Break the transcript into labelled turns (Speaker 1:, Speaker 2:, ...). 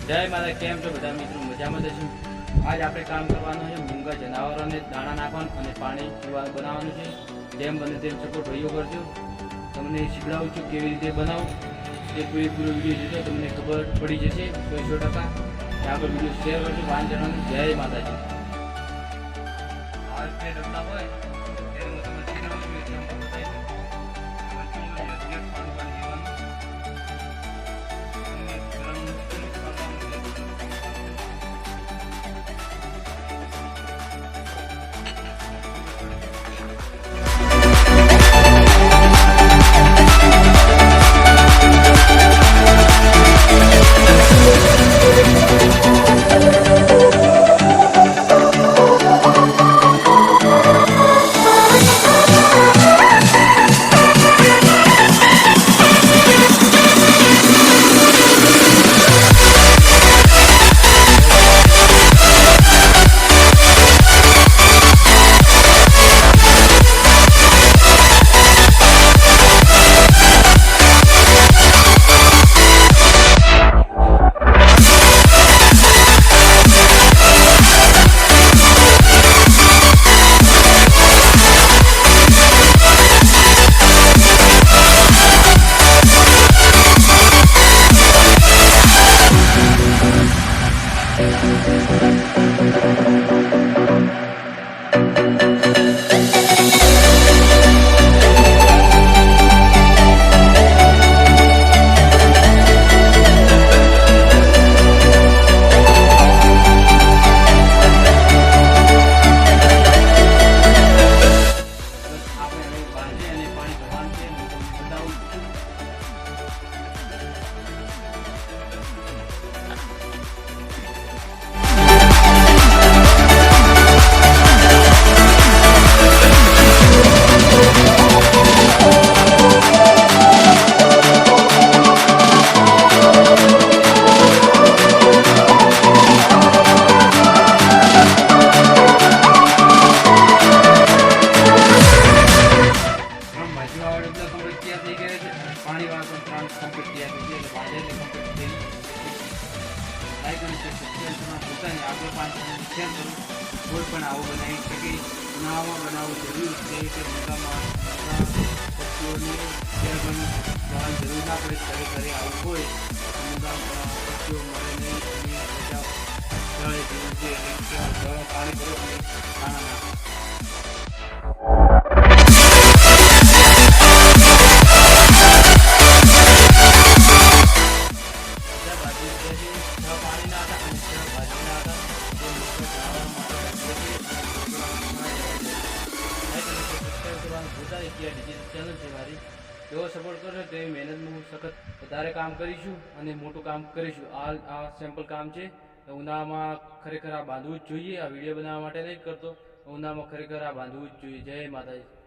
Speaker 1: જય માતા, કેમ છો બધા મિત્રો? મજામાં જશું. આજ આપણે કામ કરવાનું છે મૂંગા જનાવરોને દાણા નાખવાનું અને પાણી પીવાનું બનાવવાનું છે. જેમ બને તેમ સપોર્ટ ભાઈઓ કરજો. તમને શીખડાવું છું કેવી રીતે બનાવું. એ પૂરેપૂરો વિડીયો જોજો, તમને ખબર પડી જશે 100%. આગળ વિડીયો શેર કરજો 5 જણાને. જય માતાજી. આ રીતે ડબલા હોય ત્યારે હું તમને શીખડાવું છું, એટલે હું બતાવી દઉં. પાણી વાળો ત્રણ કમ્પ્લીટ તૈયાર થઈ એટલે વાજે કમ્પ્લીટ થઈ લાઈક અને સબસ્ક્રાઈબ પોતાની આગળ 5 શેર કરું. કોઈ પણ આવું બનાવી શકે, બનાવવું જરૂર છે કે મોટામાં પક્ષીઓને જવાનું જરૂર ના પડે. ઘરે આવું હોય મોટા પક્ષીઓ મળે નહીં, જળ જીવન છે એટલે જળ પાણી કરો અને ખાણા નાખો. ચેનલ છે મારી, એવો સપોર્ટ કરશો તો એવી મહેનતનું સખત વધારે કામ કરીશું અને મોટું કામ કરીશું. આ સેમ્પલ કામ છે. ઉનાળામાં ખરેખર આ બાંધવું જ જોઈએ. આ વિડીયો બનાવવા માટે નહીં કરતો, ઉનાળામાં ખરેખર આ બાંધવું જ જોઈએ. જય માતાજી.